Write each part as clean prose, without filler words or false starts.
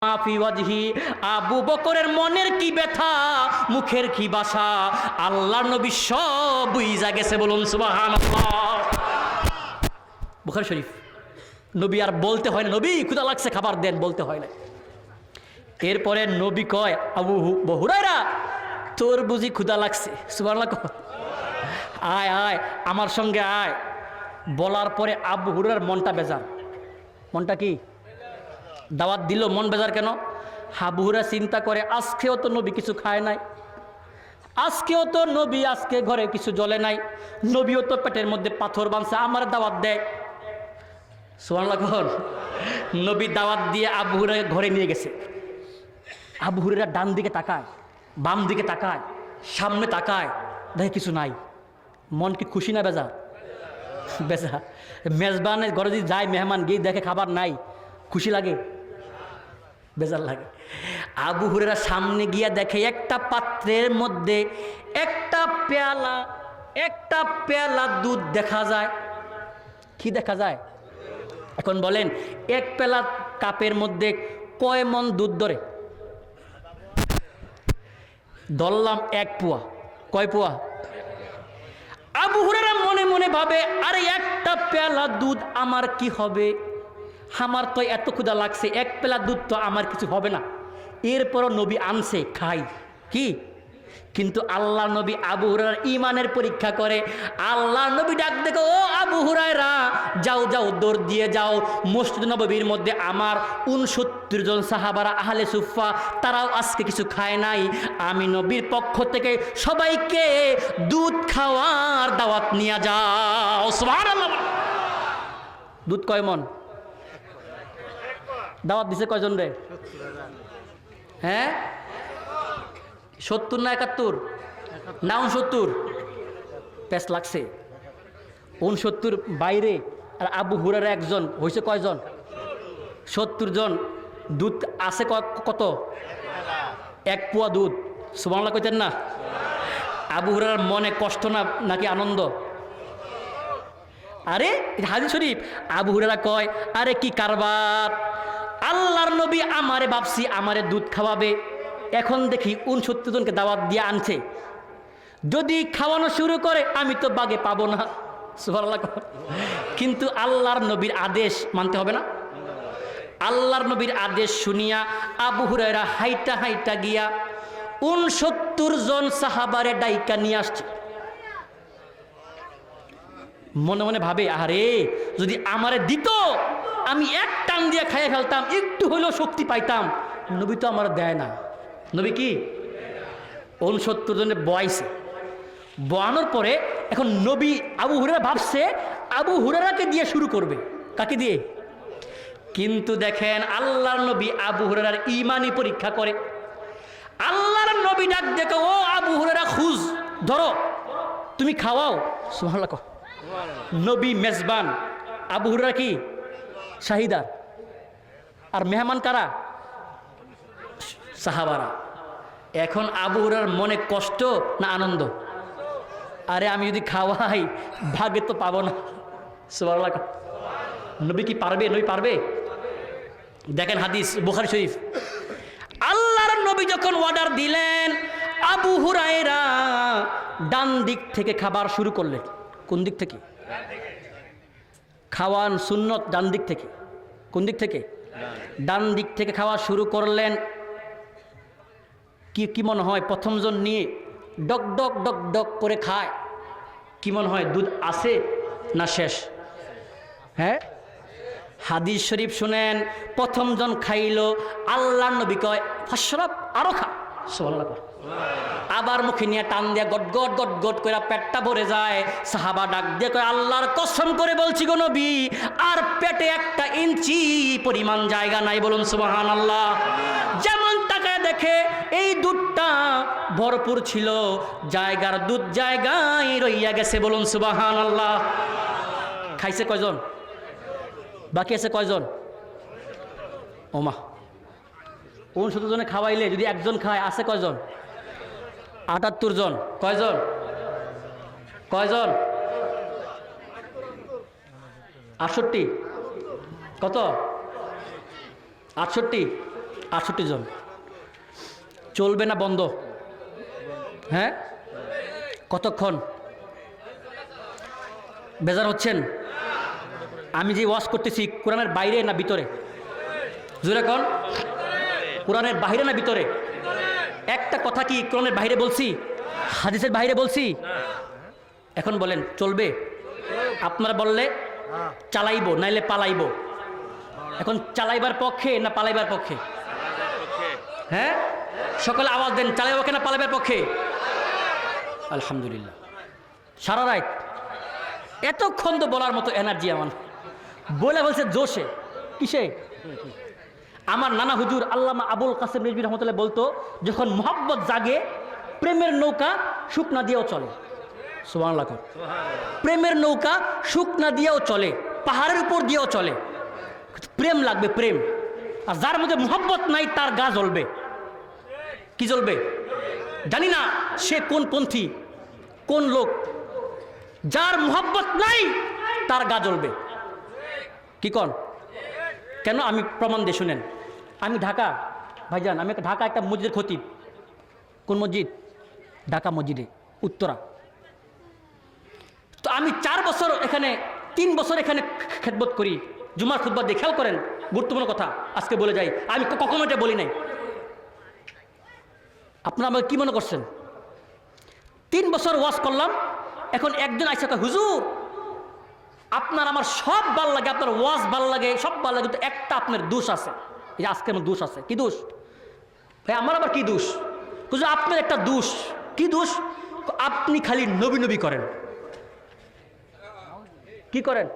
মাফি ওয়াজহি, আবু বকরের মনের কি ব্যথা, মুখের কি ভাষা, আল্লাহর নবী সব বুঝা গেছে। বলুন সুবহানাল্লাহ। বুখারী শরীফ। নবী আর বলতে হয় না, নবী ক্ষুধা লাগছে খাবার দেন, বলতে হয় না। এরপরে নবী কয়, আবু হুরায়রা তোর বুঝি ক্ষুধা লাগছে? সুবহানাল্লাহ। আয় আয় আমার সঙ্গে আয়। বলার পরে আবু হুরায়রার মনটা বেজার। মনটা কি? দাওয়াত দিল, মন বেজার কেন? আবু হুরায়রা চিন্তা করে, আজকেও তো নবী কিছু খায় নাই, আজকেও তো নবী আজকে ঘরে কিছু জ্বলে নাই, নবীও তো পেটের মধ্যে পাথর বাঁধছে, আমার দাওয়াত দেয়। সুবহানাল্লাহ। নবী দাওয়াত দিয়ে আবু হুরায়রা ঘরে নিয়ে গেছে। আবু হুরায়রা ডান দিকে তাকায়, বাম দিকে তাকায়, সামনে তাকায়, দেখে কিছু নাই। মন কি খুশি না বেজা? বেজা। মেজবানের ঘরে যদি যায়, মেহমান গিয়ে দেখে খাবার নাই, খুশি লাগে? বেজার লাগে। আবু হুরায়রা সামনে গিয়া দেখে একটা পাত্রের মধ্যে একটা পেয়ালা দুধ দেখা যায়। কি দেখা যায়? এখন বলেন, এক পেয়ালা কাপের মধ্যে কয় মন দুধ ধরে? ধরলাম 1 পোয়া। কয় পোয়া? আবু হুরায়রা মনে মনে ভাবে, আরে একটা পেয়ালা দুধ আমার কি হবে? আমার তো এত ক্ষুধা লাগছে, 1 পেয়ালা দুধ তো আমার কিছু হবে না। এরপরও নবী আনছে, খাই। কি? কিন্তু আল্লাহ নবী আবু হুরায়রার ঈমানের পরীক্ষা করে। আল্লাহ নবী ডাক দেখো, ও আবু হুরায়রা, যাও যাও, দৌড় দিয়ে যাও মসজিদ নববীর মধ্যে আমার 69 জন সাহাবারা আহলে সুফা, তারাও আজকে কিছু খায় নাই। আমি নবীর পক্ষ থেকে সবাইকে দুধ খাওয়ার দাওয়াত নিয়ে যাও। সুবহানাল্লাহ। দুধ কয় মন? দাওয়াত দিছে কয়জন রে? হ্যাঁ, 70 না 71 না 69? পেস লাগছে। 69 বাইরে আর আবু হুরায়রা একজন, হয়েছে কয়জন? 70 জন। দুধ আছে কত? 1 পোয়া দুধ। সুবহানাল্লাহ কইতেন না? আবু হুরায়রার মনে কষ্ট না নাকি আনন্দ? আরে হাদিস শরীফ। আবু হুরায়রা কয়, আরে কি কারবার, আল্লাহর নবী আমারে ভাবছি আমারে দুধ খাওয়াবে, এখন দেখি 69 জনকে দাওয়াত দিয়ে আনছে, যদি খাওয়ানো শুরু করে আমি তো বাগে পাবো না। সুবহানাল্লাহ। কিন্তু আল্লাহর নবীর আদেশ মানতে হবে না? আল্লাহর নবীর আদেশ শুনিয়া আবু হুরায়রা হাইটা হাইটা গিয়া 69 জন সাহাবারে ডাইকা নিয়ে আসছে। মনে মনে ভাবে, আরে যদি আমারে দিত, আমি এক টান দিয়ে খাইয়ে ফেলতাম, একটু হলেও শক্তি পাইতাম। নবী তো আমার দেয় না। নবী কি 69 জনে বয়াইছে। বয়ানোর পরে এখন নবী আবু হুরায়রা ভাবছে আবু হুরায়রাকে দিয়ে শুরু করবে। কাকে দিয়ে? কিন্তু দেখেন আল্লাহর নবী আবু হুরায়রার ঈমানি পরীক্ষা করে। আল্লাহর নবী ডাক দেখো, ও আবু হুরায়রা, খুঁজ ধরো, তুমি খাওয়াও। সুবহানাল্লাহ। নবী মেজবান, আবু হুরায়রা কি শাহিদার, আর মেহমান কারা? সাহাবারা। এখন আবু হুরায়রার মনে কষ্ট না আনন্দ? আরে আমি যদি খাওয়াই ভাগে তো পাবো না। সুবহানাল্লাহ। নবী কি পারবে? নবী পারবে? দেখেন হাদিস বুখারী শরীফ। আল্লাহর নবী যখন অর্ডার দিলেন, আবু হুরায়রা ডান দিক থেকে খাবার শুরু করলেন। কোন দিক থেকে? খাওয়ান সুন্নত ডান দিক থেকে। কোন দিক থেকে? ডান দিক থেকে খাওয়া শুরু করলেন। কি মনে হয় প্রথম জন নিয়ে ডক ডক ডক ডক করে খায়? কি মনে হয়, দুধ আছে না শেষ? হ্যাঁ, হাদিস শরীফ শুনেন। প্রথম জন খাইল, আল্লাহর নবী কয় ফাশরাব, আরো খা। সুবহানাল্লাহ। আবার মুখে নিয়ে টান দিয়া গট গট গট গট করে পেটটা ভরে যায়। সাহাবা ডাক দিয়ে কয়, আল্লাহর কসম করে বলছি গো নবী, আর পেটে 1 ইঞ্চি পরিমাণ জায়গা নাই। বলুন সুবহানাল্লাহ। যেমন তাকায় দেখে এই দুধটা ভরপুর ছিল, জায়গার দুধ জায়গায় রইয়া গেছে। বলুন সুবহানাল্লাহ। খাইছে কয়জন? বাকি আছে কয়জন? ওমা, 69 জনে খাওয়াইলে যদি একজন খায়, আছে কয়জন? 78 জন। কয়জন? কয়জন? 68। কত? 68। 68 জন। চলবে না বন্ধ? হ্যাঁ, কতক্ষণ? বেজার হচ্ছেন? আমি যে ওয়াজ করতেছি কোরআনের বাইরে না ভিতরে? জোরে কোন? কোরআনের বাইরে না ভিতরে? একটা কথা কি কোরআনের বাইরে বলছি? হাদিসের বাইরে বলছি? এখন বলেন চলবে? আপনারা বললে চালাইবো, নাইলে পালাইবো। এখন চালাইবার পক্ষে না পালাইবার পক্ষে? হ্যাঁ, সকলে আওয়াজ দেন, চালাইবো না পালাইবার পক্ষে? আলহামদুলিল্লাহ। সারা রাত এতক্ষণ তো বলার মতো এনার্জি আমার, বলে বলছে জোশে। কিসে? আমার নানা হুজুর আল্লামা আবুল কাসেম রিজভী রহমতুল্লাহ বলতো, যখন মোহাব্বত জাগে প্রেমের নৌকা শুকনা দিয়েও চলে। সুবহানাল্লাহ। প্রেমের নৌকা শুকনা দিয়েও চলে, পাহাড়ের উপর দিয়েও চলে। প্রেম লাগবে, প্রেম। আর যার মধ্যে মোহাব্বত নাই তার গা জ্বলবে। কি জ্বলবে? জানি না সে কোন পন্থী, কোন লোক। যার মোহাব্বত নাই তার গা জ্বলবে। কি কন? কেন? আমি প্রমাণ দিয়ে শুনেন। আমি ঢাকা, ভাইজান, আমি ঢাকা একটা মসজিদের খতিব। কোন মসজিদ? ঢাকা মসজিদে, উত্তরা। তো আমি 4 বছর এখানে, 3 বছর এখানে খেদমত করি, জুমার খুতবা দিয়ে। খেয়াল করেন, গুরুত্বপূর্ণ কথা আজকে বলে যাই, আমি কখনো এটা বলি নাই। আপনারা আমাকে কি মনে করছেন? 3 বছর ওয়াজ করলাম, এখন একজন আইসা কয়, হুজুর আপনার আমার সব ভাল লাগে, আপনার ওয়াজ ভাল লাগে, সব ভাল লাগে, কিন্তু একটা আপনার দোষ আছে। এই আজকে আমার দোষ আছে। কি দোষ? ভাই আমার আবার কি দোষ? হুজুর আপনার একটা দোষ। কি দোষ? আপনি খালি নবী নবী করেন। কি করেন?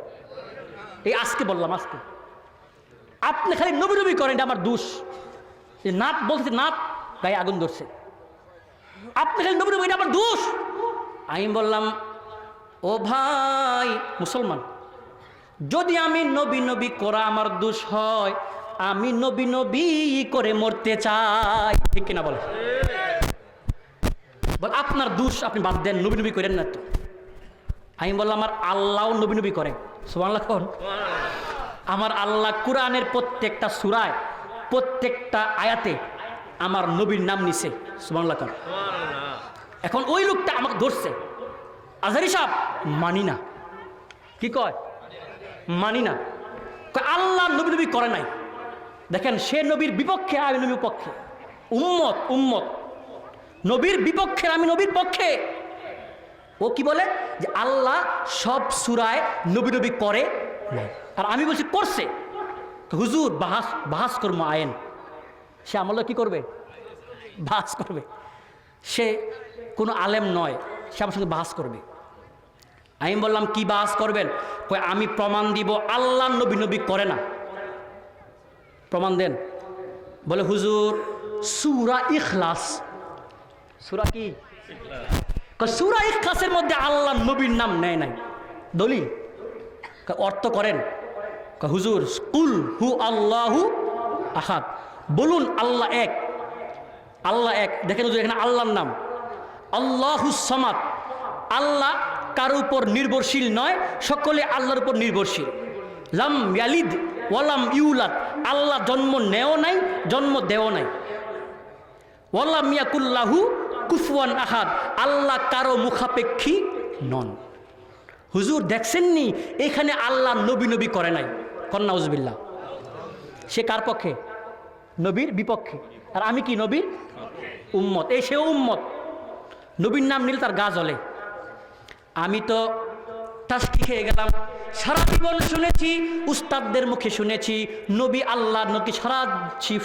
এই আজকে বললাম, আজকে আপনি খালি নবী নবী করেন, এটা আমার দোষ। নাত বলছে, নাত গায়ে আগুন ধরছে, আপনি খালি নবী নবী, এটা আমার দোষ। আমি বললাম, ও ভাই মুসলমান, যদি আমি নবী নবী করা আমার দোষ হয়, আমি নবী নবী করে মরতে চাই। ঠিক কিনা বলে? বল আপনার দোষ, আপনি বাদ দেন, নবী নবী করেন না তো। আমি বললাম, আমার আল্লাহ নবী নবী করে। সুবহানাল্লাহ। আমার আল্লাহ কোরআনের প্রত্যেকটা সূরায়, প্রত্যেকটা আয়াতে আমার নবীর নাম নিছে। সুবহানাল্লাহ। এখন ওই লোকটা আমাকে ধরছে, আজহারী সাহেব মানি না। কি কয়? মানি না। আল্লাহ নবী নবী করে নাই। দেখেন, সে নবীর বিপক্ষে, আমি নবীর পক্ষে। উম্মত উম্মত, নবীর বিপক্ষে, আমি নবীর পক্ষে। ও কি বলে যে আল্লাহ সব সূরায় নবী নবী করে নাই, আর আমি বলছি করছে। হুজুর বাহাস কর্ম আইন, সে আমল কি করবে? বাহাস করবে। সে কোনো আলেম নয়, সে আমার সঙ্গে বাহাস করবে। আমি বললাম, কি বাহাস করবেন? কই আমি প্রমাণ দিব আল্লাহ নবী নবী করে না। প্রমাণ দেন। বলে হুজুর সূরা ইখলাস। সূরা কি? সূরা ইখলাসের মধ্যে আল্লাহ নবীর নাম নেয় নাই। দলিল? অর্থ করেন। হুজুর কুল হু আল্লাহু আহাদ, বলুন আল্লাহ এক। আল্লাহ এক। দেখেন হুজুর, এখানে আল্লাহর নাম আল্লাহুস সামাদ। আল্লাহ কারো উপর নির্ভরশীল নয়, সকলে আল্লাহর উপর নির্ভরশীল। লাম ইয়ালিদ ওয়ালাম ইউলাদ, আল্লাহ জন্ম নেও নাই, জন্ম দেও নাই। ওয়ালাম ইয়াকুল্লাহু কুফুয়ান আহাদ, আল্লাহ কারো মুখাপেক্ষী নন। হুজুর দেখছেননি, এখানে আল্লাহ নবী নবী করে নাই। কন্না উজবিল্লাহ। সে কার পক্ষে? নবীর বিপক্ষে। আর আমি কি? নবীর উম্মত। এই সেও উম্মত। নবীর নাম নিলে তার গা জ্বলে। আমি তো টাস্কি খেয়ে গেলাম। সারা জীবন শুনেছি, উস্তাদদের মুখে শুনেছি নবী আল্লাহ নবী, সারা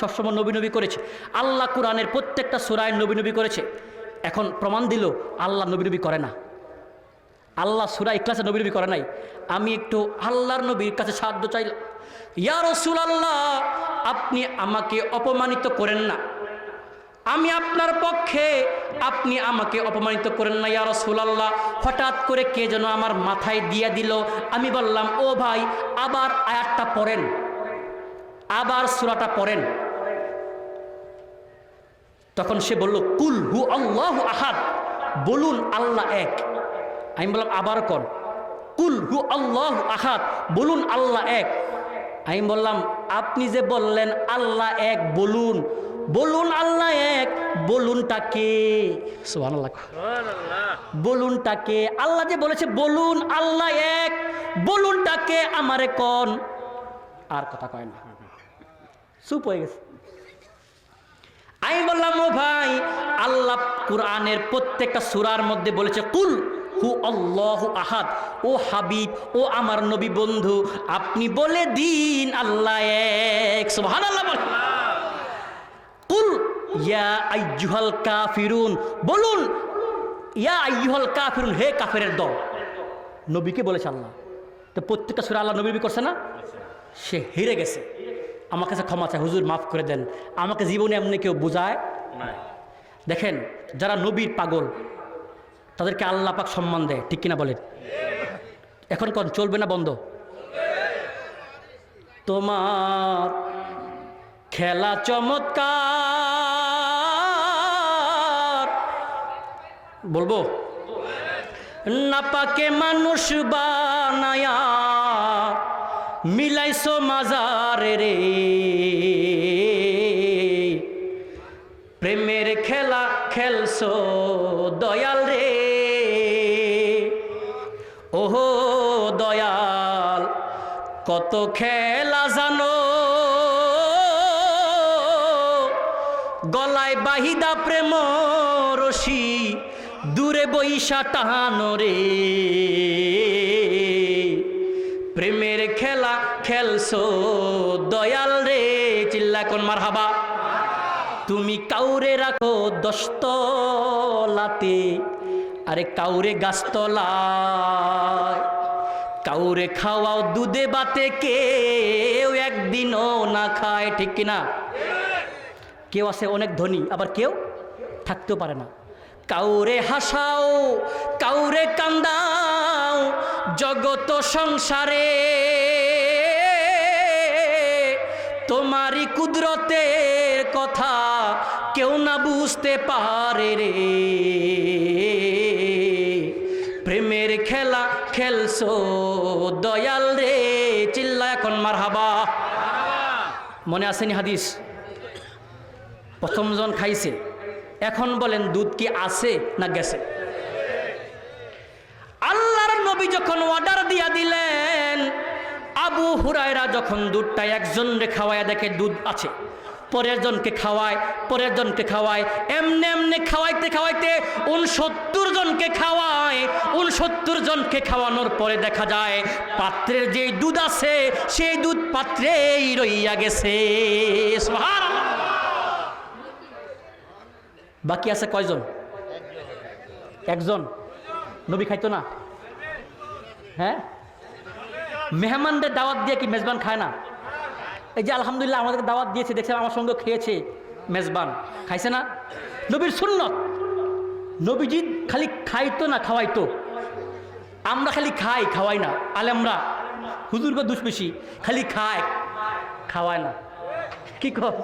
সবসময় নবী নবী করেছে। আল্লাহ কোরআনের প্রত্যেকটা সূরায় নবী নবী করেছে। এখন প্রমাণ দিল আল্লাহ নবী নবী করে না। আল্লাহ সূরা ইখলাসে নবী নবী করে নাই। আমি একটু আল্লাহর নবীর কাছে সাহায্য চাইলাম। ইয়া রাসূলুল্লাহ, আপনি আমাকে অপমানিত করেন না, আমি আপনার পক্ষে, আপনি আমাকে অপমানিত করেন না ইয়া রাসূলুল্লাহ। হঠাৎ করে কে যেন আমার মাথায় দিয়ে দিল। আমি বললাম, ও ভাই আবার আয়াতটা পড়েন, আবার সূরাটা পড়েন। তখন সে বলল, কুল হু আল্লাহু আহাদ, বলুন আল্লাহ এক। আমি বললাম, আবার কোন? কুল হু আল্লাহু আহাদ, বলুন আল্লাহ এক। আমি বললাম, আপনি যে বললেন আল্লাহ এক, বলুন বলুন আল্লাহ এক, বলুনটা কে? সুবহানাল্লাহ। বলুনটা কে? আল্লাহ যে বলেছে বলুন আল্লাহ এক, বলুনটা কে আমারে কোন? আর কথা কয় না, চুপ হয়ে গেছে। আমি বললাম ও ভাই, আল্লাহ কুরআনের প্রত্যেকটা সূরার মধ্যে বলেছে কুল হু আল্লাহু আহাদ। ও হাবিব, ও আমার নবী বন্ধু, আপনি বলে দিন আল্লাহ এক। সুবহানাল্লাহ। কুল ইয়া আইয়ুহাল কাফিরুন, বলুন ইয়া আইয়ুহাল কাফিরুন, হে কাফেরের দল। নবীকে বলেছে আল্লাহ। তো প্রত্যেকটা সূরা আল্লাহ নবী করছে না? সে হেরে গেছে। আমার কাছে ক্ষমা চায়, হুজুর মাফ করে দেন, আমাকে জীবনে এমনি কেউ বোঝায় নাই। দেখেন, যারা নবীর পাগল তাদেরকে আল্লাহ পাক সম্মান দেয়, ঠিক কিনা বলেন? এখন কোন চলবে না বন্ধ? তোমার খেলা চমৎকার, বলবো না পাকে মানুষ বানায়া মিলাইছো মাজারে রে, প্রেমের খেলা খেলছো দয়াল রে। ওহো দয়াল, কত খেলা জানো, গলায় বাহিদা প্রেম রশি, দূরে বইসা টানো রে, প্রেমের খেলা খেলছো দয়াল রে। চিল্লা কোন মারহাবা। তুমি কাউরে রাখো দশতলাতে, আরে কাউরে গাছতলায়, কাউরে খাওয়াও দুধে বাতে, কেউ একদিনও না খায়, ঠিক কিনা? কেউ আছে অনেক ধনী, আবার কেউ থাকতেও পারে না। কাউরে হাসাও কাউরে কান্দাও জগত সংসারে, তোমারই কুদরতের কথা কেউ না বুঝতে পারে রে, প্রেমের খেলা খেলছো দয়াল রে। চিল্লা এখন মারহাবা। মনে আসেনি হাদিস? প্রথম জন খাইছে, এখন বলেন দুধ কি আছে না গেছে? আল্লাহর নবী যখন অর্ডার দিয়া দিলেন, আবু হুরায়রা যখন দুধটা একজনকে খাওয়ায় দেখে দুধ আছে, পরের জনকে খাওয়ায়, পরের জনকে খাওয়ায়, এমনি এমনি খাওয়াইতে খাওয়াইতে 69 জনকে খাওয়ায়। 69 জনকে খাওয়ানোর পরে দেখা যায় পাত্রের যে দুধ আছে সেই দুধ পাত্রেই রইয়া গেছে। সুবহানাল্লাহ। বাকি আছে কয়জন? একজন। নবী খাইতো না? হ্যাঁ, মেহমানদের দাওয়াত দিয়ে কি মেজবান খায় না? এই যে আলহামদুলিল্লাহ আমাদেরকে দাওয়াত দিয়েছে, দেখছে আমার সঙ্গে খেয়েছে মেজবান, খাইছে না? নবীর সুন্নত। নবীজি খালি খাইতো না, খাওয়াইতো। আমরা খালি খাই, খাওয়াই না। আলেমরা হুজুরকে দুষ বেশি, খালি খায় খাওয়ায় না। কি কর?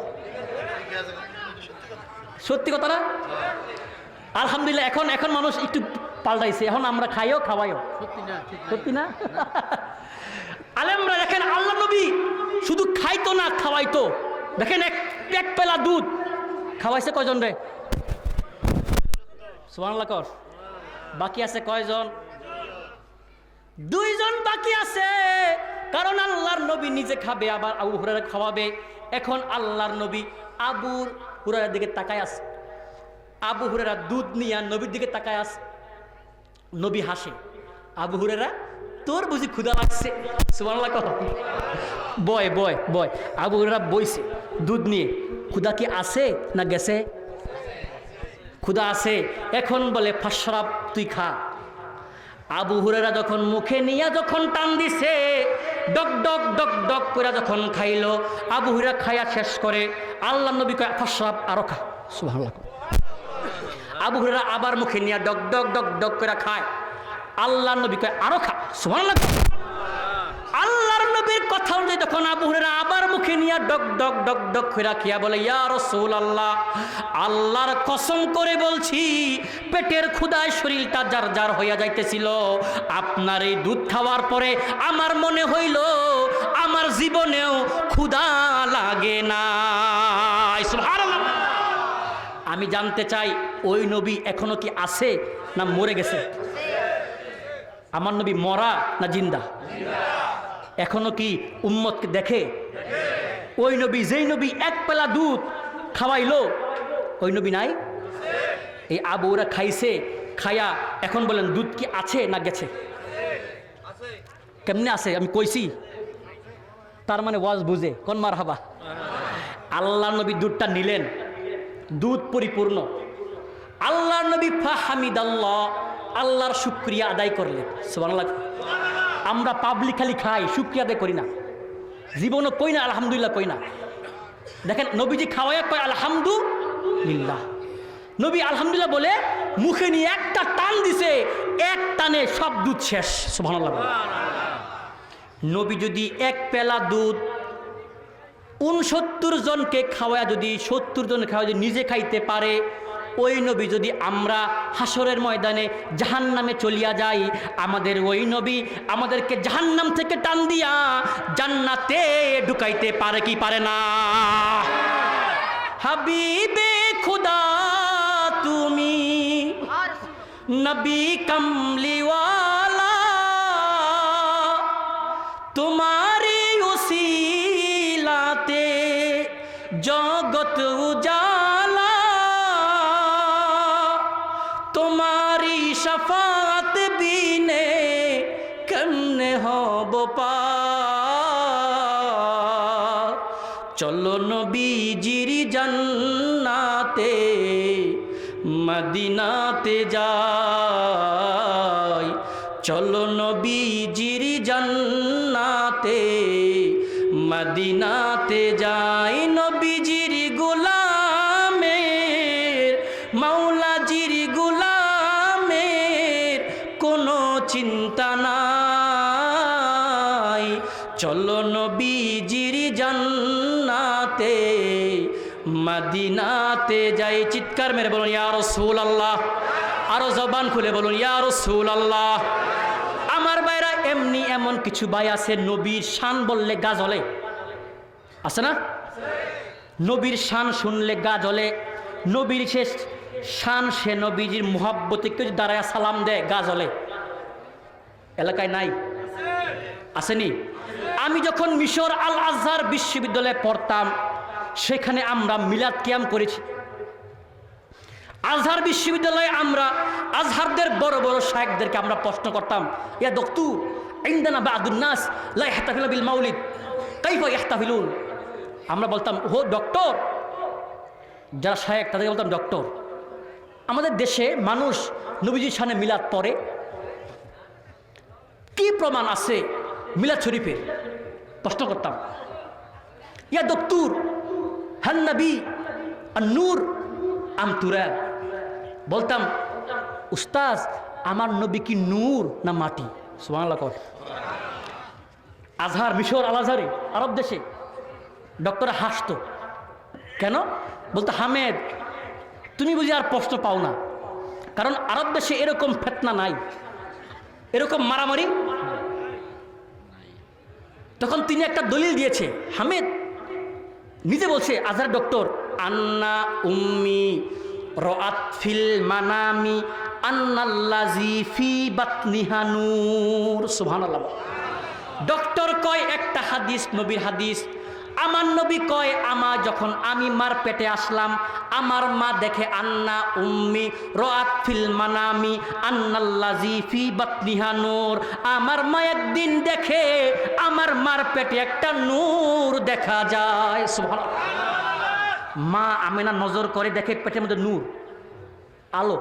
সত্যি কথা না? আলহামদুলিল্লাহ এখন এখন মানুষ একটু পাল্টাইছে, এখন আমরা খাইও খাওয়াইও। সত্যি না? আলেমরা দেখেন আল্লাহ নবী শুধু খাইতো না, খাওয়াইতো। দেখেন এক পেলা দুধ খাওয়াইছে কয়জন রে? সুবহানাল্লাহ কর। বাকি আছে কয়জন? 2 জন বাকি আছে, কারণ আল্লাহর নবী নিজে খাবে, আবার আবু হুরায়রা খাওয়াবে। এখন আল্লাহর নবী আবু হুরায়রার দিকে তাকায় আছে। আবু হুরায়রা দুধ নিয়ে নবীর দিকে তাকায় আছে। নবী হাসে। আবু হুরায়রা, তোর বুঝি ক্ষুধা লাগছে? সুবহানাল্লাহ কর। বয় বয় বয়। আবু হুরায়রা বইছে দুধ নিয়ে। ক্ষুধা কি আছে না গেছে? ক্ষুধা আছে। এখন বলে ফাশরাব, তুই খা। আবু হুরায়রা যখন মুখে নিয়ে যখন টান দিছে, ডক ডক ডক ডক করে যখন খাইলো, আবু হুরায়রা খাইয়া শেষ করে আল্লাহ নবী কয় ফাশরাব, আরো খা। সুবহানাল্লাহ। আবু হুরায়রা আবার মুখে নিয়ে ডক ডক ডক ডক করে খায়, আল্লাহ নবী কয় আরো খা। সুবহানাল্লাহ। আল্লাহর নবীর কথা অনুযায়ী তখন আবু হুরায়রা আবার মুখে নিয়ে ডক ডক ডক ডক করে খেয়া বলে, ইয়া রাসূলুল্লাহ, আল্লাহর কসম করে বলছি, পেটের ক্ষুধায় শরীরটা জার জার হইয়া যাইতেছিল, আপনার এই দুধ খাওয়ার পরে আমার মনে হইল আমার জীবনেও ক্ষুধা লাগে না। সুবহানাল্লাহ। আমি জানতে চাই ওই নবী এখনো কি আছে না মরে গেছে? আমার নবী মরা না জিন্দা? এখনো কি উম্মতকে দেখে? ওই নবী, যেই নবী এক পেলা দুধ খাওয়াইলো, ওই নবী নাই? এই আবুরা খাইছে, খায়া এখন বলেন দুধ কি আছে না গেছে? কেমনে আছে? আমি কইছি, তার মানে ওয়াজ বুঝে কোন মারহাবা। আল্লাহ নবী দুধটা নিলেন, দুধ পরিপূর্ণ। আল্লাহ নবী ফাহামিদাল্লাহ, আল্লাহর শুকরিয়া আদায় করলেন। সুবহানাল্লাহ। আমরা পাবলিক খালি খাই, শুকরিয়া আদায় করি না, জীবনও কই না আলহামদুলিল্লাহ কই না। দেখেন নবীজি খাওয়ায় কয় আলহামদুলিল্লাহ। নবী আলহামদুলিল্লাহ বলে মুখে নিয়ে একটা টান দিছে, এক টানে সব দুধ শেষ। সুবহানাল্লাহ। নবী যদি এক পেলা দুধ 69 জনকে খাওয়ায়, যদি 70 জন খাওয়া যদি নিজে খাইতে পারে, ওই নবী যদি আমরা হাসরের ময়দানে জাহান্নামে চলিয়া যাই, আমাদের ওই নবী আমাদেরকে জাহান্নাম থেকে টান দিয়া জান্নাতে ঢুকাইতে পারে কি পারে না? হাবিবে খুদা তুমি নবী কমলিওয়ালা, তোমারি উসিলাতে জগত উজালা, তোমারি শফাত বিনে কেমনে হব পার। চলো নবীজির জান্নাতে মদিনাতে যাই, চলো নবীজির জান্নাতে মদিনাতে যাই। নবীজির গোলামের, মাওলাজির গোলামের কোনো চিন্তা নাই, চলো নবীজির জান্নাতে মদিনাতে যাই। চিৎকার মেরে বলুন ইয়া রাসূলুল্লাহ, আরো জবান খুলে বলুন ইয়া রাসূলুল্লাহ। আমার ভাইরা, এমনি এমন কিছু ভাই আছে নবীর শান বললে গা জ্বলে, আছে না? নবীর শান শুনলে গা জ্বলে। নবীর শেষ শান, সে নবীজির মুহাব্বতে কেউ দাঁড়ায় সালাম দেয়, গা জ্বলে। এলাকায় নাই? আসেনি? আমি যখন মিশর আল আজহার বিশ্ববিদ্যালয়ে পড়তাম, সেখানে আমরা মিলাদ কিয়াম করেছি। আজহার বিশ্ববিদ্যালয়ে আমরা আজহারদের বড় বড় শায়েখদেরকে আমরা প্রশ্ন করতাম, ইয়া দক্তু ইনদানা বাদুন নাস লা ইহতাফিলু বিল মাউলিদ কাইফা ইহতাফিলুন। আমরা বলতাম ও ডক্টর, যারা শায়েখ তাদেরকে বলতাম ডক্টর, আমাদের দেশে মানুষ নবীজির শানে মিলাদ পড়ে, কি প্রমাণ আছে মিলাদ শরীফের? প্রশ্ন করতাম। ইয়া দক্তুর হান নবী আন-নূর আম তুরাব। বলতাম উস্তাজ, আমার নবী কি নূর না মাটি? সুবহানাল্লাহ। আজহার, মিশর আল আজহারে, আরব দেশে ডক্টর হাসতো। কেন? বলতো হামেদ, তুমি বুঝি আর প্রশ্ন পাও না, কারণ আরব দেশে এরকম ফিতনা নাই, এরকম মারামারি। তখন তিনি একটা দলিল দিয়েছে, হামেদ নিজে বলছে, আজহার ডক্টর, আন্না উম্মি রাআত ফিল মানামি আন্নাল্লাযী ফি বাতনিহা নূর। সুবহানাল্লাহ। ডক্টর কয় একটা হাদিস, নবীর হাদিস। আমার নবী কয়, যখন আমি মার পেটে আসলাম, আমার মা দেখে আন্না উম্মি রাআত ফিল মানামি আন্নাল্লাযী ফি বাতনিহা নূর। আমার মা একদিন দেখে আমার মার পেটে একটা নূর দেখা যায়। সুবহানাল্লাহ। মা আমেনা নজর করে দেখে পেটের মধ্যে নূর, আলো।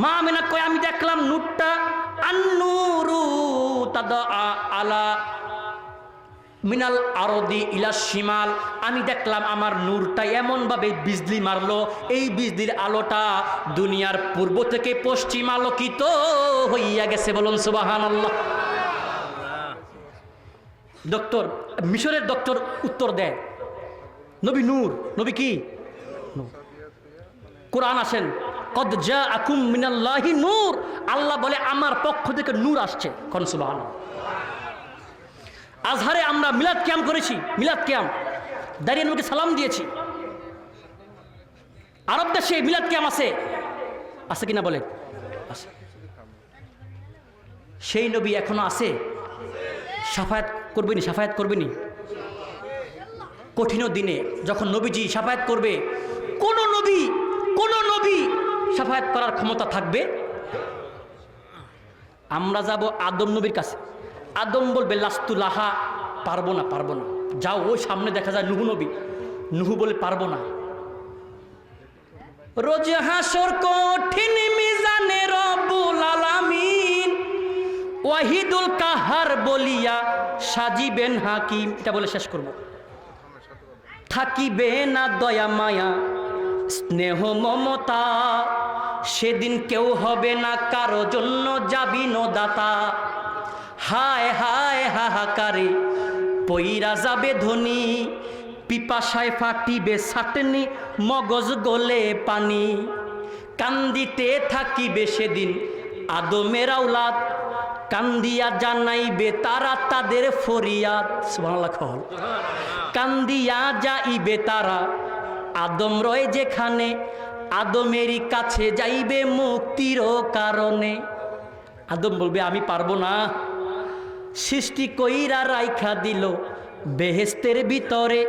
মা আমেনা কয়, আমি দেখলাম নূরটা আন-নূরু তাদা আলা মিনাল আরদি ইলা শিমাল। আমি দেখলাম আমার নূরটা এমনভাবে বিজলি মারলো, এই বিজলির আলোটা দুনিয়ার পূর্ব থেকে পশ্চিম আলোকিত হইয়া গেছে। বলুন সুবহানাল্লাহ। ডক্টর, মিশরের ডক্টর উত্তর দেয়, নবী নূর। নবী কি? কোরআন আসেন, কদ জাআকুম মিনাল্লাহি নূর। আল্লাহ বলে আমার পক্ষ থেকে নূর আসছে। কোন সুবহানাল্লাহ। আজহারে আমরা মিলাদ ক্যাম্প করেছি, মিলাদ ক্যাম্প দাঁড়িয়ে নবীকে সালাম দিয়েছি। আরব দেশে মিলাদ ক্যাম্প আছে, আছে কিনা বলেন? আছে। সেই নবী এখনো আছে, সাফায়াত করবেনি, সাফায়াত করবেনি। কঠিন দিনে যখন নবীজি সাফায়াত করবে, কোন নবী সাফায়াত করার ক্ষমতা থাকবে? আমরা যাব আদম নবীর কাছে, আদম বলবে লাস্তু লাহা, পারবো না। যাও, ওই সামনে দেখা যায় নুহু নবী, নুহু বলে পারবো না। রোজ হাসর কঠিন মিজানে রব্বুল আলামিন ওয়াহিদুল কাহার বলিয়া সাজিবেন হাকিম। এটা বলে শেষ করব। থাকিবে না দয়া মায়া স্নেহ মমতা, সেদিন কেউ হবে না কারো জন্য যাবিনো দাতা। হায় হায় হাহাকারে পইরা যাবে ধনী, পিপাসায় ফাটিবে ছাটনি মগজ গলে পানি। কান্দিতে থাকিবে সেদিন আদমের আওলাদ, কান্দিয়া জানাইবে তারা তাদের ফরিয়াদ। সুবহানাল্লাহ। কান্দিয়া যাইবে তারা আদম রয় যেখানে, আদমেরই কাছে যাইবে মুক্তির কারণে। আদম বলবে আমি পারবো না, সৃষ্টি কইরা রাইখা দিল বেহেস্তের ভিতরে,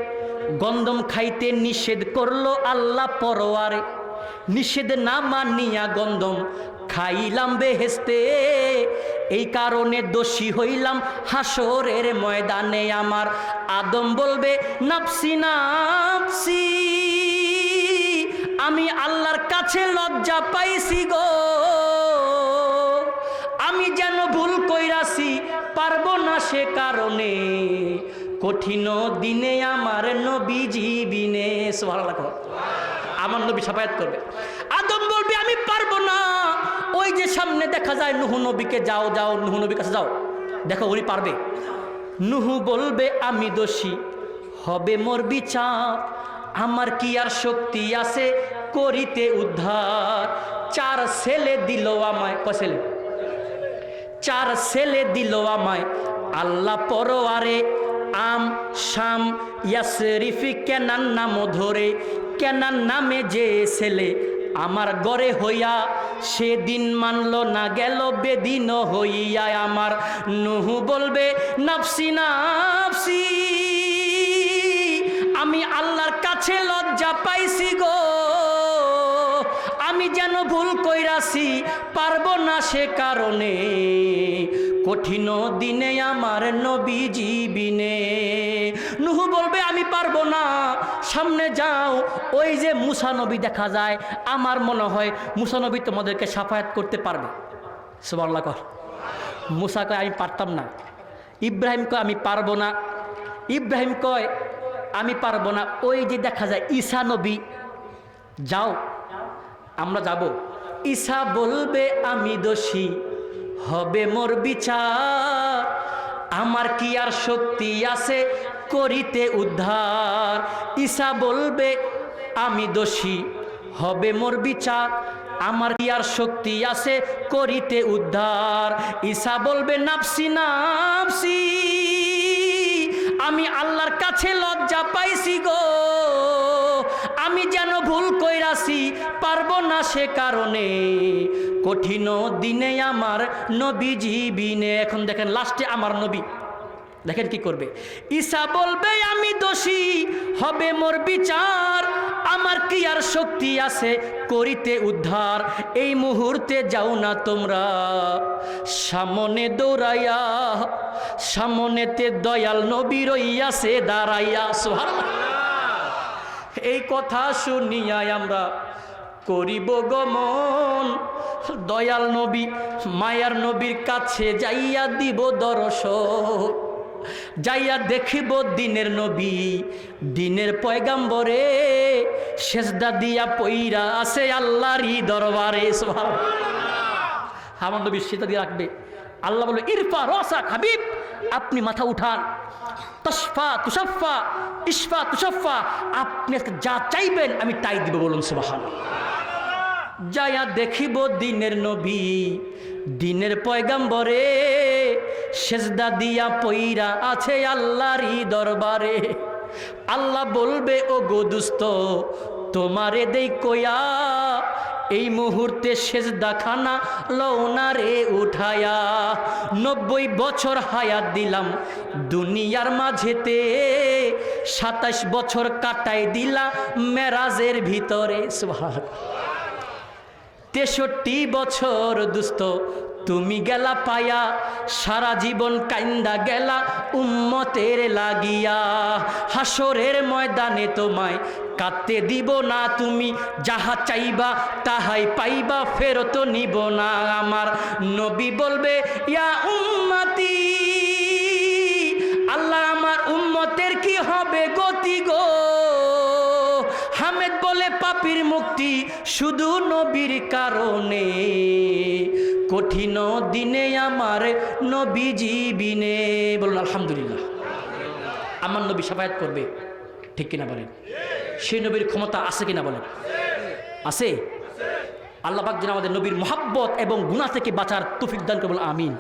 গন্ধম খাইতে নিষেধ করলো আল্লাহ পরওয়ারে। নিষেধ না মানিয়া গন্ধম খাইলাম বেহেস্তে, এই কারণে দোষী হইলাম হাসরের ময়দানে আমার। আদম বলবে নাফসি নাফসি, আমি আল্লাহর কাছে লজ্জা পাইছি গো, আমি যেন ভুল কইরাছি পারবো না সে কারণে, কঠিন দিনে আমার নবীজি বিনে। সুবহানাল্লাহ। আমার নবী সাফায়াত করবে। আদম বলবে আমি পারবো না। ওই যে সামনে দেখা যায় নুহু নবীকে, যাও নুহু নবীর কাছে যাও, দেখো উনি পারবে। নুহু বলবে আমি দোষী, হবে মোর বিচার, আমার কি আর শক্তি আছে করিতে উদ্ধার। 4 ছেলে দিল আমায়, কয় ছেলে? 4 ছেলে দিল আমায় আল্লাহ পরওয়ারে। আম শাম ইয়াসরিফি কেনান নাম ধরে, কেনান নামে যে ছেলে আমার গড়ে হইয়া, সেদিন মানল না গেল বেদিন হইয়া আমার। নুহু বলবে নাফসি নাফসি, আমি আল্লাহর কাছে লজ্জা পাইছি গো, আমি যেন ভুল কইরাছি পারবো না সে কারণে, কঠিন দিনে আমার নবীজি বিনে। নুহু বলবে আমি পারবো না। সামনে যাও, ওই যে মুসা নবী দেখা যায়, আমার মনে হয় মুসা নবী তোমাদেরকে সাফায়াত করতে পারবে। সুবহানাল্লাহ। মুসা কয় আমি পারতাম না। ইব্রাহিম কয় আমি পারবো না। ইব্রাহিম কয় আমি পারবো না। ওই যে দেখা যায় ঈসা নবী, যাও আমরা যাব। ঈসা বলবে আমি দোষী, হবে মোর বিচার, আমার কি আর শক্তি আছে করিতে উদ্ধার। ঈসা বলবে আমি দোষী, হবে মোর বিচার, আমার কি আর শক্তি আছে করিতে উদ্ধার। ঈসা বলবে নাফসি নাফসি, আমি আল্লাহর কাছে লজ্জা পাইছি গো, আমি যেন ভুল কইরাছি পারবো না সে কারণে, কঠিন দিনে আমার নবীজি বিনে। এখন দেখেন লাস্টে আমার নবী দেখেন কি করবে। ঈসা বলবে আমি দোষী, হবে মোর বিচার, আমার কি আর শক্তি আছে করিতে উদ্ধার। এই মুহূর্তে যাও না তোমরা সামনে দৌড়াইয়া, সামনেতে দয়াল নবী রইয়াছে দাঁড়াইয়া। সুবহানাল্লাহ। এই কথা শুনিয়া আমরা করিব গমন, দয়াল নবী মায়ার নবীর কাছে যাইয়া দিব দর্শন, যাইয়া দেখিব দিনের নবী দিনের পয়গাম্বরে, সেজদা দিয়া পইরা আছে আল্লাহরই দরবারে। সুবহানাল্লাহ। আমার নবী সেজদা দিয়ে রাখবে। আল্লাহ বলে ইরফা রসা হাবিব, আপনি মাথা উঠান, তশফা তুষাফা ইশফা তুষাফা, আপনি যা চাইবেন আমি তাই দিব। বলুন সুবহানাল্লাহ। যাইয়া দেখিব দিনের নবী দিনের পয়গাম্বরে, সেজদা দিয়া পইরা আছে আল্লাহরই দরবারে। আল্লাহ বলবে ও গো দুস্ত তোমারে দেই কয়া, এই মুহূর্তে সেজদা খানা লওনারে উঠায়া। 90 বছর হায়াত দিলাম দুনিয়ার মাঝেতে, 27 বছর কাটাই দিলা মেরাজের ভিতরে। সুবহানাল্লাহ। 63 বছর দুস্ত তুমি গেলা পায়া, সারা জীবন কাইন্দা গেলা উম্মতের লাগিয়া। হাসরের ময়দানে তোমায় কাঁদতে দিব না, তুমি যাহা চাইবা তাহাই পাইবা, ফেরত নিব না। আমার নবী বলবে ইয়া উম্মতি, আল্লাহ আমার উম্মতের কি হবে গতি গো। হামেদ বলে পাপীর মুক্তি শুধু নবীর কারণে, কঠিন দিনে আমার নবীজি বিনে। বলুন আলহামদুলিল্লাহ। আমার নবী শাফায়াত করবে, ঠিক কিনা বলেন? সেই নবীর ক্ষমতা আছে কিনা বলেন? আছে। আল্লাহ পাক যেন আমাদের নবীর মুহাব্বত এবং গুনাহ থেকে বাঁচার তৌফিক দান করুন, আমিন।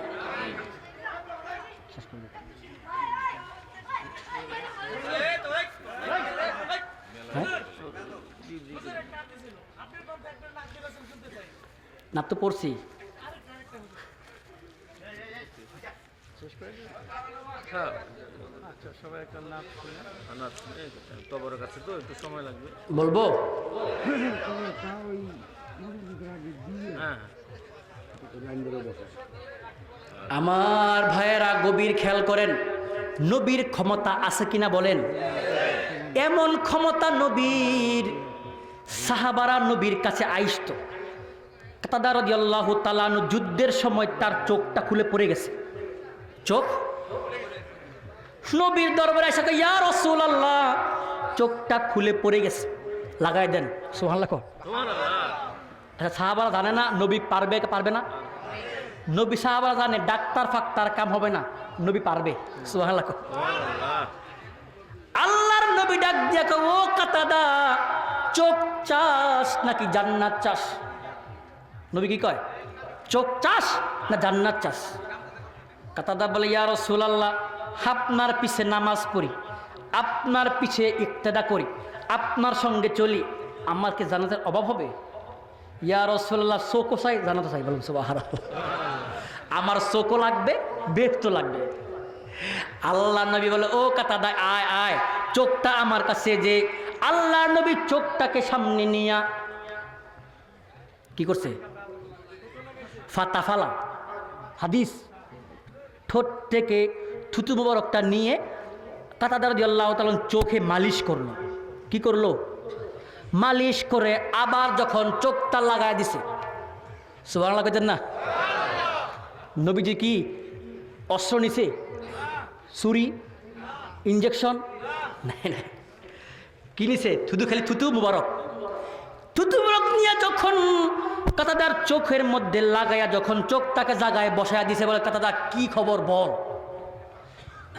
না তো পড়ছি। বলবো আমার ভাইয়েরা গভীর খেয়াল করেন, নবীর ক্ষমতা আছে কিনা বলেন? এমন ক্ষমতা নবীর, সাহাবারা নবীর কাছে আইসত। কাতাদা রাদিয়াল্লাহু তাআলা আনহু যুদ্ধের সময় তার চোখটা খুলে পড়ে গেছে। চোখ নবীর দরবারে এসে ইয়া রাসূলুল্লাহ, চোখটা খুলে পড়ে গেছে, লাগাই দেন। সুবহানাল্লাহ। আচ্ছা, সাহাবারা জানে না নবী পারবে পারবে না? নবী সাহাবারা জানে ডাক্তার ফাক্তার কাম হবে না, নবী পারবে। সুবহানাল্লাহ। আল্লাহর নবী ডাক দিয়া কয় ও কাতাদা, চোখ চাস নাকি জান্নাত চাস? নবী কি কয়? চোখ চাস না জান্নাত চাস? কাতাদা বলে ইয়া রাসূলুল্লাহ, আপনার পিছে নামাজ পড়ি, আপনার পিছে ইক্তেদা করি, আপনার সঙ্গে চলি, আমার কি জান্নাতের অভাব হবে? ইয়া রাসূলুল্লাহ, চোখও চাই জান্নাতও চাই। বলুন সুবহানাল্লাহ। আমার চোখও লাগবে, বেহেশতও লাগবে। আল্লাহ নবী বলে ও কাতাদা আয় আয়, চোখটা আমার কাছে। যে আল্লাহ নবী চোখটাকে সামনে নিয়া কি করছে? ফাতাফালা হাদিস, ঠোঁট থেকে থুতু মুবারকটা নিয়ে কাতাদা রাদিয়াল্লাহু তাআলা চোখে মালিশ করলো। কি করলো? মালিশ করে আবার যখন চোখটা লাগায় দিছে, সুবহানাল্লাহ কইতেন না? নবীজি কি অস্ত্র নিছে? ছুরি, ইঞ্জেকশন? নাই নাই, কি নিছে? থুতু, খালি থুতু মুবারক। থুতু মুবারক নিয়ে যখন কাতাদার চোখের মধ্যে লাগাইয়া যখন চোখটাকে জাগায় বসায়া দিছে, বলে কাতাদা কি খবর বল।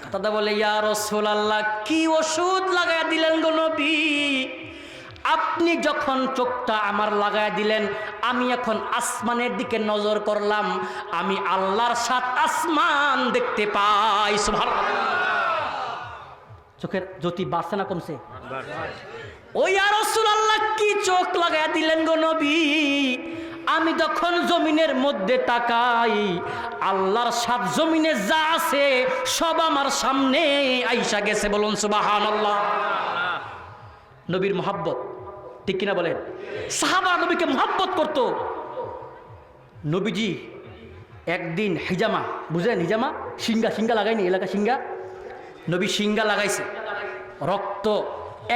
কাতাদা বলে ইয়া রাসূলুল্লাহ, কি ওষুধ লাগাইয়া দিলেন গো নবী? আপনি যখন চোখটা আমার লাগাইয়া দিলেন, আমি এখন আসমানের দিকে নজর করলাম, আমি আল্লাহর 7 আসমান দেখতে পাই। সুবহানাল্লাহ। চোখের জ্যোতি বাড়ছে না কমছে? ও ইয়া রাসূলুল্লাহ, কি চোখ লাগাইয়া দিলেন গো নবী? আমি যখন জমিনের মধ্যে তাকাই, আল্লাহর 7 জমিনে যা আছে সব আমার সামনে আইসা গেছে। বলুন সুবহানাল্লাহ। নবীর মুহাব্বত, ঠিক কিনা বলেন? সাহাবারা নবীকে মুহাব্বত করত। নবীজি একদিন হিজামা, বুঝলেন হিজামা? সিঙ্গা, সিঙ্গা লাগায়নি এলাকা সিঙ্গা? নবী সিঙ্গা লাগাইছে, রক্ত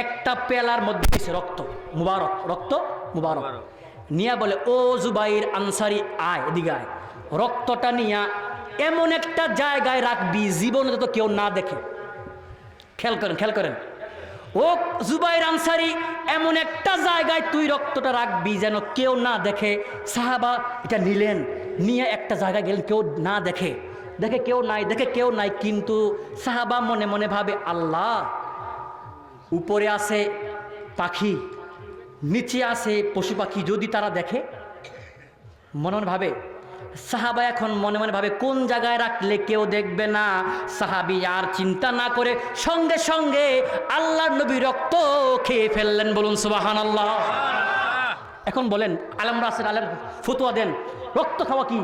একটা পেলার মধ্যে দিয়েছে, রক্ত মুবারক, রক্ত মুবারক নিয়া বলে ও জুবাইর আনসারি আয়, এদিকে আয়। রক্তটা নিয়া এমন একটা জায়গায় রাখবি জীবনে তো কেউ না দেখে। খেয়াল করেন, খেয়াল করেন। ও জুবাইর আনসারি, এমন একটা জায়গায় তুই রক্তটা রাখবি যেন কেউ না দেখে। সাহাবা এটা নিলেন, নিয়ে একটা জায়গায় গেলেন, কেউ না দেখে। দেখে কেউ নাই, দেখে কেউ নাই, কিন্তু সাহাবা মনে মনে ভাবে আল্লাহ, উপরে আছে পাখি, নিচে আছে পশু পাখি, যদি তারা দেখে, মনে মনে ভাবে সাহাবা এখন মনে মনে ভাবে কোন জায়গায় রাখলে কেউ দেখবে না। সাহাবী আর চিন্তা না করে সঙ্গে সঙ্গে আল্লাহর নবী রক্ত খেয়ে ফেললেন। বলুন সুবহানাল্লাহ। এখন বলেন আলেম রাসেল আলেম ফতোয়া দেন, রক্ত খাওয়া কি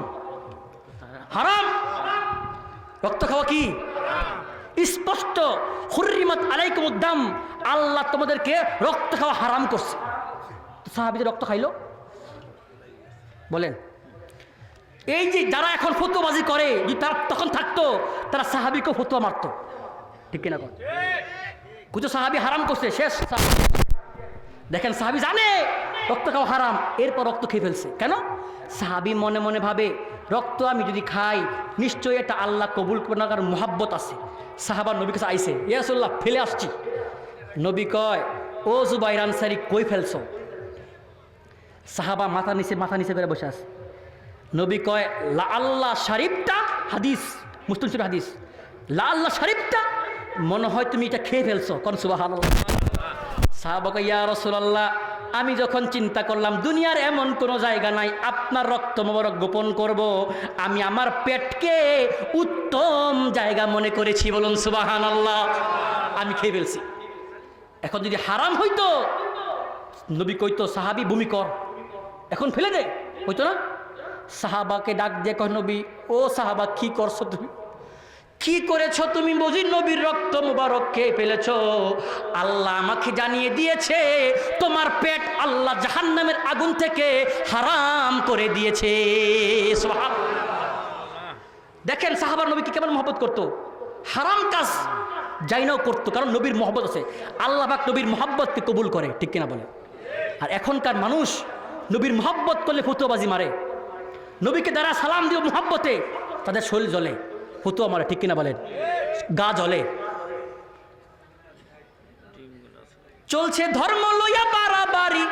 হারাম? রক্ত খাওয়া কি স্পষ্ট, হুররিমাত আলাইকুমুদ দাম, আল্লাহ তোমাদেরকে রক্ত খাওয়া হারাম করছে। তো সাহাবীদের রক্ত খাইলো? বলেন এই যে যারা এখন ফতোয়াবাজি করে, যদি তারা তখন থাকতো তারা সাহাবীকেও ফতোয়া মারতো, ঠিক কিনা? কিছু সাহাবী হারাম করছে, শেষ। দেখেন সাহাবী জানে রক্ত খাওয়া হারাম, এরপর রক্ত খেয়ে ফেলছে। কেন? সাহাবী মনে মনে ভাবে রক্ত আমি যদি খাই নিশ্চয়ই এটা আল্লাহ কবুল করবে না, কারণ মুহাব্বত আছে। সাহাবা নবীর কাছে আইছে, ইয়া রাসূলুল্লাহ ফেলে আসছি। নবী কয়, ও জুবাইর আনসারী কই ফেলছো? সাহাবা মাথা নিচে করে বসে আছে। নবী কয়, লা আল্লাহ শরীফটা, হাদিস মুসলিম শরীফ হাদিস, লা আল্লাহ শরীফটা, মনে হয় তুমি এটা খেয়ে ফেলছো। কোন সুবহানাল্লাহ। সাহাবা কয়, ইয়া রাসূলুল্লাহ আমি যখন চিন্তা করলাম দুনিয়ার এমন কোনো জায়গা নাই আপনার রক্ত মোবারক গোপন করব, আমি আমার পেটকে উত্তম জায়গা মনে করেছি। বলুন সুবহানাল্লাহ। আমি খেয়ে ফেলছি। এখন যদি হারাম হইতো নবী কইতো সাহাবী বমি কর, এখন ফেলে দে, হইতো না? সাহাবাকে ডাক দিয়ে কয়, নবী ও সাহাবা কি করছো তুমি? কি করেছো তুমি? বুঝি নবীর রক্ত মুবারক খেয়ে ফেলেছো? আল্লাহ আমাকে জানিয়ে দিয়েছে তোমার পেট আল্লাহ জাহান্নামের আগুন থেকে হারাম করে দিয়েছে। দেখেন সাহাবার নবীকে কেমন মহব্বত করতো, হারাম কাজ যাইনাও করতো, কারণ নবীর মহব্বত আছে। আল্লাহ পাক নবীর মহব্বতকে কবুল করে, ঠিক কিনা বলে? আর এখনকার মানুষ নবীর মহব্বত করলে ফতুয়াবাজি মারে, নবীকে দ্বারা সালাম দিয়ে মহব্বতে তাদের শরীর জ্বলে, ফতুয়া মারে, ঠিক কিনা বলেন? গা জ্বলে। চলছে ধর্ম লইয়া বাড়াবাড়ি,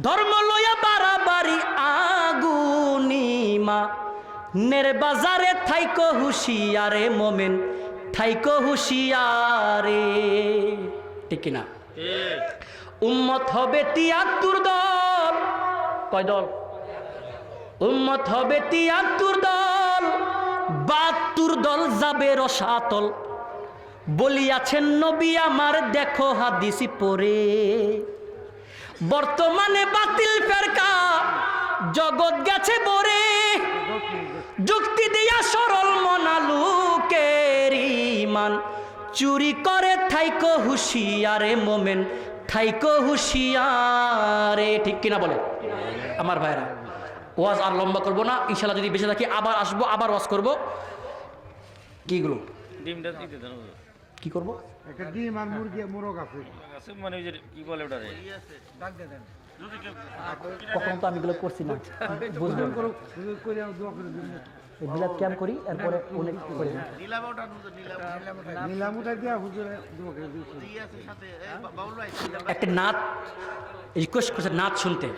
ধর্ম লইয়া বাড়াবাড়ি আগুনিমা, নের বাজারে থাইকো হুশিয়ারে মোমেন, থাইকো হুশিয়ারে, ঠিক কিনা? উম্মত হবে ৭৩ দল। কয় দল? উম্মত হবে ৭৩ দল, ৭২ দল যাবে রসাতল, বলিয়াছেন নবী আমার দেখো হাদিসি পড়ে। বর্তমানে বাতিল ফেরকা জগৎ গেছে বরে, যুক্তি দিয়া সরল মনালুকের ইমান, চুরি করে থাইকো হুশিয়ারে মোমেন, থাইকো হুশিয়ারে, ঠিক কিনা বলে? আমার ভাইরা ওয়াজ আর লম্বা করবো না, ইনশাল্লাহ যদি বেঁচে থাকি আবার আসবো, আবার ওয়াজ করবো। কিগুলো কি করবো? একটা ডিম আর মুরগি মোরগ আছে, মানে ওই যে কি বলে ওটা রে, কখন তো আমি এগুলো করছি না, বুঝবেন। বিলাপ ক্যাম্প করি, এরপরে অনেক করি না। নিলামুটা দিয়া হুজুরে একটা নাচ রিকোয়েস্ট করছে, নাচ শুনতে,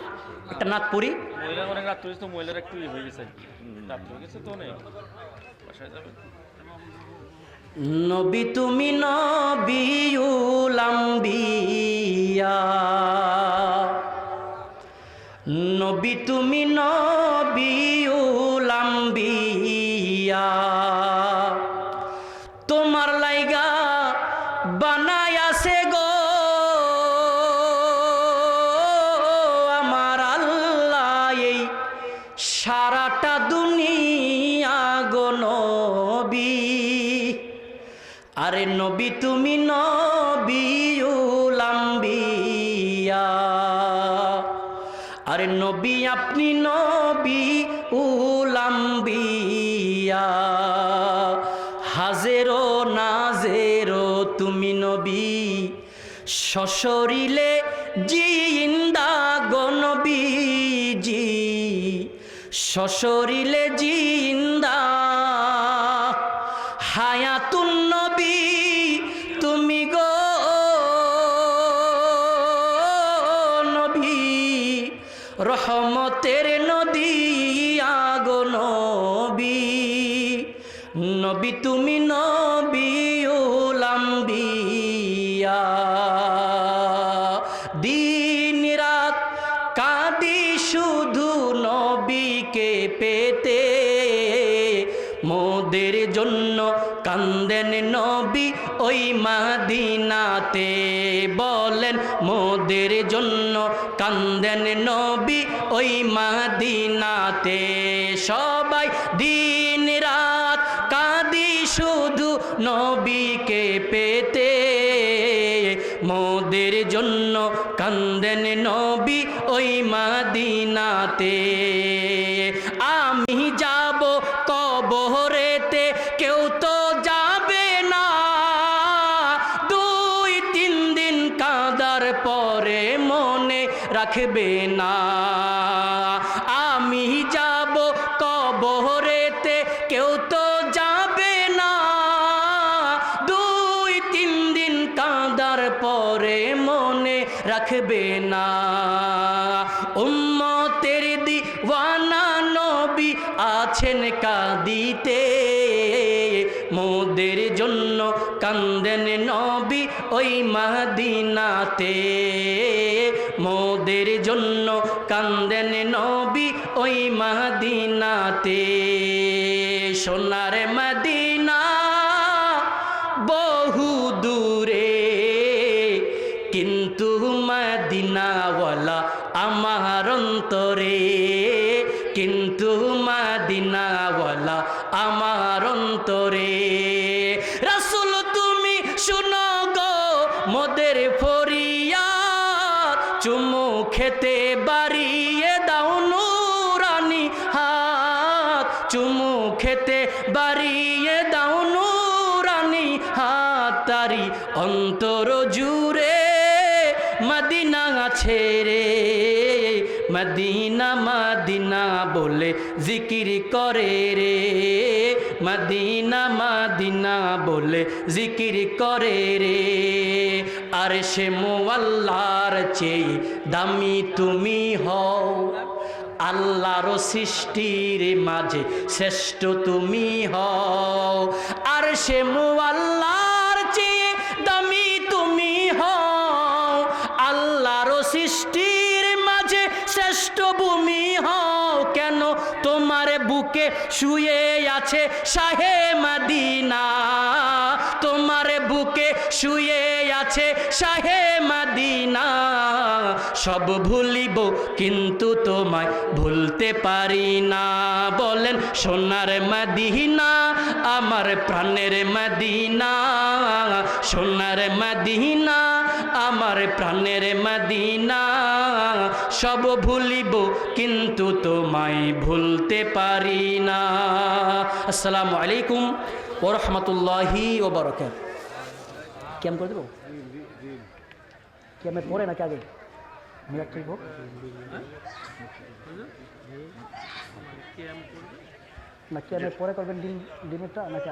একটা নাচ পড়ি। মহিলা অনেক রাত হয়েছে তো, মহিলার একটু হয়ে গেছে, রাত হয়ে গেছে তো অনেক, বাসায় যাবে। নবী তুমি নবিউল আম্বিয়া, নবী তুমি নবিউল আম্বিয়া, তোমার লাইগা বানায়াছে গো আমার আল্লাহ এই সারাটা দুনিয়া গো নবী। আরে নবী তুমি নবিউল আম্বিয়া, আরে নবী আপনি নবিউল আম্বিয়া, হাজেরো নাজেরো তুমি নবী, সশরীলে জিন্দা গো নবীজি, সশরীলে জিন্দা, হায়াতুন নবী তুমি গো নবী, রহমতের নদী আগো নবী, নবী তুমি নবিউল আম্বিয়া। দিন রাত কাঁদি শুধু নবী নবীকে পেতে, মোদের জন্য কান্দেন নবী ওই মদিনাতে। বলেন মোদের জন্য কান্দেন নবী ওই মদিনাতে। সবাই দিন রাত কাঁদি শুধু নবীকে পেতে, মোদের জন্য কান্দেন নবী ওই মদিনাতে। আমি যাব কবরেতে, কেউ তো যাবে না, 2-3 দিন কাঁদার পরে মনে রাখবে না। আমি যাব কবরেতে, কেউ তো যাবে না, 2-3 দিন কাঁদার পরে মনে রাখবে না। উম্মতের দিওয়ানা নবী আছেন কাঁদিতে, মোদের জন্য কান্দেন নবী ওই মদিনাতে। মোদের জন্য কান্দেন নবী ওই মদিনাতে। সোনার মদিনা বহু দূরে, কিন্তু মদিনাওয়ালা আমার অন্তরে, কিন্তু মদিনাওয়ালা আমার অন্তরে। রাসূল তুমি শুনো গো মোদের ফরিয়াদ, চুমু খেতে বাড়িয়ে দাও নুরানি হাত, চুমু খেতে বাড়িয়ে দাও নুরানি হাত। তারি অন্তর জুড়ে মদিনা আছে রে, মদিনা মদিনা বলে জিকির করে রে, মদিনা মদিনা বলে জিকির করে রে। আর সে মুআল্লার চেয়ে দামি তুমি হও, আল্লাহর সৃষ্টির মাঝে শ্রেষ্ঠ তুমি হও। আর সে মুআল্লার চেয়ে দামি তুমি হও, আল্লাহর সৃষ্টির মাঝে শ্রেষ্ঠ ভূমি হও। কেন তোমার বুকে শুয়ে আছে শাহে মদিনা, তোমার বুকে শুয়ে আছে শাহে মদিনা। সব ভুলিব কিন্তু তোমায় ভুলতে পারি না। বলেন সোনার মদিনা আমার প্রাণের মদিনা, সোনার মদিনা আমার প্রাণের মদিনা। সব ভুলিব কিন্তু তোমায় ভুলতে পারি না। আসসালামু আলাইকুম ওয়া রাহমাতুল্লাহি ওয়া বারাকাতুহু। কেমন করে দেবো? কেমন পরে নাকি আগে? না কেমন পরে করবেন ডিমেরটা নাকি